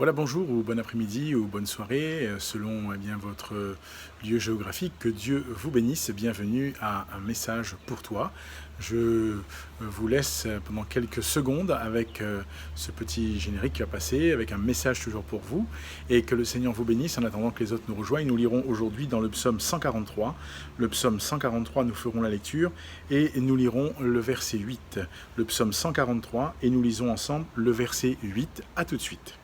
Voilà, bonjour ou bon après-midi ou bonne soirée, selon votre lieu géographique. Que Dieu vous bénisse. Bienvenue à un message pour toi. Je vous laisse pendant quelques secondes avec ce petit générique qui va passer, avec un message toujours pour vous. Et que le Seigneur vous bénisse en attendant que les autres nous rejoignent. Nous lirons aujourd'hui dans le psaume 143. Le psaume 143, nous ferons la lecture et nous lirons le verset 8. Le psaume 143 et nous lisons ensemble le verset 8. À tout de suite.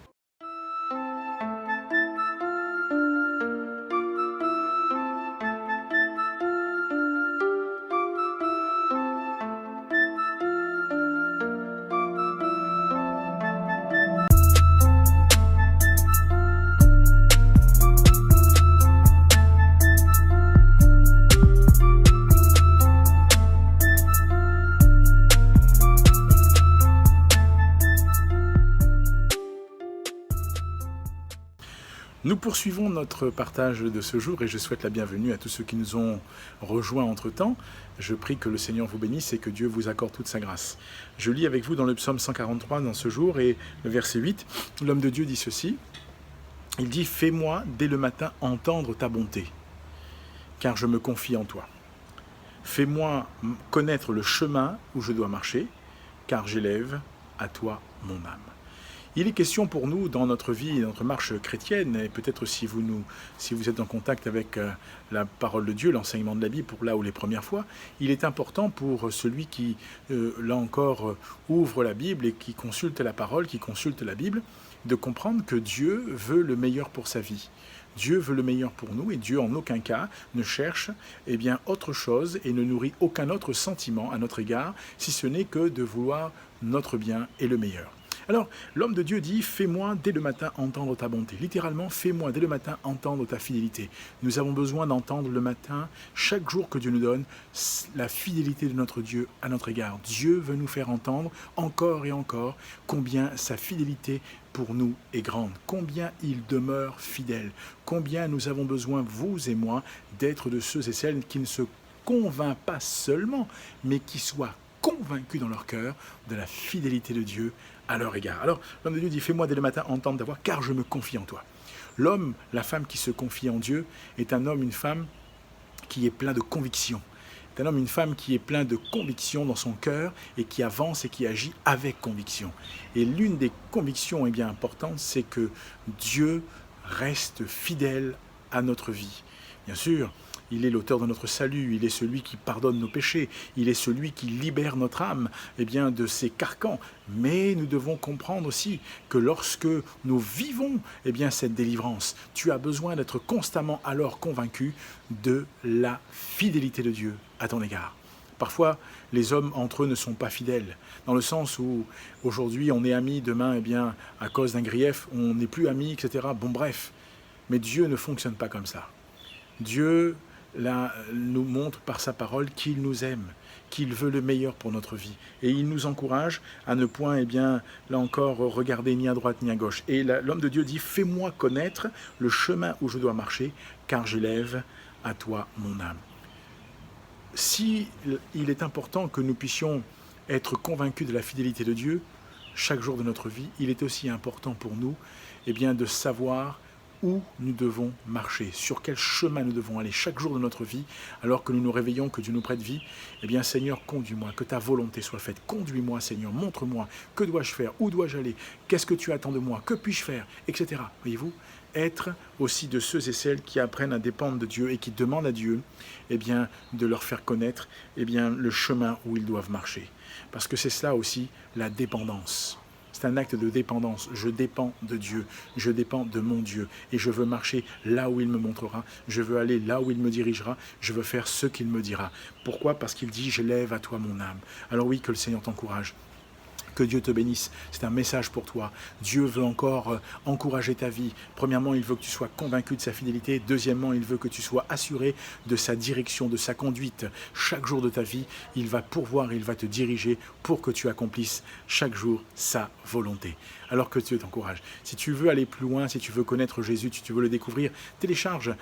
Nous poursuivons notre partage de ce jour et je souhaite la bienvenue à tous ceux qui nous ont rejoints entre-temps. Je prie que le Seigneur vous bénisse et que Dieu vous accorde toute sa grâce. Je lis avec vous dans le psaume 143 dans ce jour et le verset 8. L'homme de Dieu dit ceci. Il dit « Fais-moi dès le matin entendre ta bonté, car je me confie en toi. Fais-moi connaître le chemin où je dois marcher, car j'élève à toi mon âme. » Il est question pour nous dans notre vie, notre marche chrétienne, et peut-être si vous êtes en contact avec la parole de Dieu, l'enseignement de la Bible, pour là ou les premières fois, il est important pour celui qui, là encore, ouvre la Bible et qui consulte la parole, qui consulte la Bible, de comprendre que Dieu veut le meilleur pour sa vie. Dieu veut le meilleur pour nous et Dieu en aucun cas ne cherche autre chose et ne nourrit aucun autre sentiment à notre égard, si ce n'est que de vouloir notre bien et le meilleur. Alors, l'homme de Dieu dit « Fais-moi dès le matin entendre ta bonté ». Littéralement, « Fais-moi dès le matin entendre ta fidélité ». Nous avons besoin d'entendre le matin, chaque jour que Dieu nous donne, la fidélité de notre Dieu à notre égard. Dieu veut nous faire entendre encore et encore combien sa fidélité pour nous est grande, combien il demeure fidèle, combien nous avons besoin, vous et moi, d'être de ceux et celles qui ne se convainquent pas seulement, mais qui soient convaincus dans leur cœur de la fidélité de Dieu à leur égard. Alors, l'homme de Dieu dit « Fais-moi dès le matin entendre ta voix, car je me confie en toi ». L'homme, la femme qui se confie en Dieu, est un homme, une femme qui est plein de conviction. C'est un homme, une femme qui est plein de conviction dans son cœur et qui avance et qui agit avec conviction. Et l'une des convictions importantes, c'est que Dieu reste fidèle à notre vie. Bien sûr, il est l'auteur de notre salut, il est celui qui pardonne nos péchés, il est celui qui libère notre âme de ses carcans. Mais nous devons comprendre aussi que lorsque nous vivons cette délivrance, tu as besoin d'être constamment alors convaincu de la fidélité de Dieu à ton égard. Parfois, les hommes entre eux ne sont pas fidèles, dans le sens où aujourd'hui on est amis, demain à cause d'un grief on n'est plus amis, etc. Bon bref, mais Dieu ne fonctionne pas comme ça. Dieu nous montre par sa parole qu'il nous aime, qu'il veut le meilleur pour notre vie. Et il nous encourage à ne point, là encore, regarder ni à droite ni à gauche. Et l'homme de Dieu dit « Fais-moi connaître le chemin où je dois marcher, car j'élève à toi mon âme. » Si il est important que nous puissions être convaincus de la fidélité de Dieu chaque jour de notre vie, il est aussi important pour nous de savoir où nous devons marcher, sur quel chemin nous devons aller chaque jour de notre vie, alors que nous nous réveillons, que Dieu nous prête vie. Seigneur, conduis-moi, que ta volonté soit faite. Conduis-moi, Seigneur, montre-moi, que dois-je faire, où dois-je aller, qu'est-ce que tu attends de moi, que puis-je faire, etc. Voyez-vous, être aussi de ceux et celles qui apprennent à dépendre de Dieu et qui demandent à Dieu de leur faire connaître le chemin où ils doivent marcher. Parce que c'est cela aussi la dépendance. C'est un acte de dépendance. Je dépends de Dieu, je dépends de mon Dieu et je veux marcher là où il me montrera, je veux aller là où il me dirigera, je veux faire ce qu'il me dira. Pourquoi ? Parce qu'il dit « J'élève à toi mon âme ». Alors oui, que le Seigneur t'encourage. Que Dieu te bénisse, c'est un message pour toi. Dieu veut encore encourager ta vie. Premièrement, il veut que tu sois convaincu de sa fidélité. Deuxièmement, il veut que tu sois assuré de sa direction, de sa conduite. Chaque jour de ta vie, il va pourvoir, il va te diriger pour que tu accomplisses chaque jour sa volonté. Alors que Dieu t'encourage. Si tu veux aller plus loin, si tu veux connaître Jésus, si tu veux le découvrir, télécharge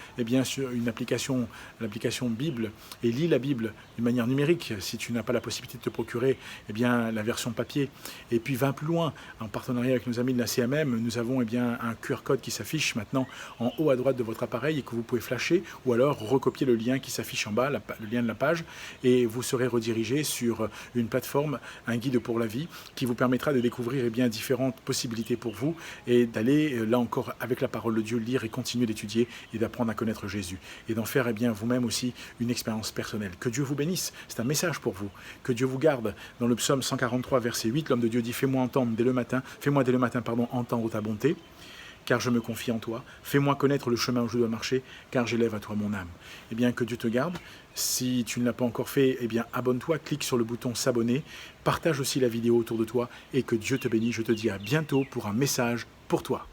sur une application, l'application Bible, et lis la Bible d'une manière numérique. Si tu n'as pas la possibilité de te procurer la version papier, Et puis va plus loin, en partenariat avec nos amis de la CMM, nous avons un QR code qui s'affiche maintenant en haut à droite de votre appareil et que vous pouvez flasher ou alors recopier le lien qui s'affiche en bas, le lien de la page, et vous serez redirigé sur une plateforme, un guide pour la vie, qui vous permettra de découvrir différentes possibilités pour vous et d'aller, là encore, avec la parole de Dieu, lire et continuer d'étudier et d'apprendre à connaître Jésus et d'en faire vous-même aussi une expérience personnelle. Que Dieu vous bénisse, c'est un message pour vous. Que Dieu vous garde. Dans le psaume 143, verset 8, l'homme de Dieu dit « Fais-moi entendre dès le matin, entendre ta bonté, car je me confie en toi. Fais-moi connaître le chemin où je dois marcher, car j'élève à toi mon âme. » Eh bien, que Dieu te garde. Si tu ne l'as pas encore fait, eh bien, abonne-toi, clique sur le bouton s'abonner, partage aussi la vidéo autour de toi et que Dieu te bénisse. Je te dis à bientôt pour un message pour toi.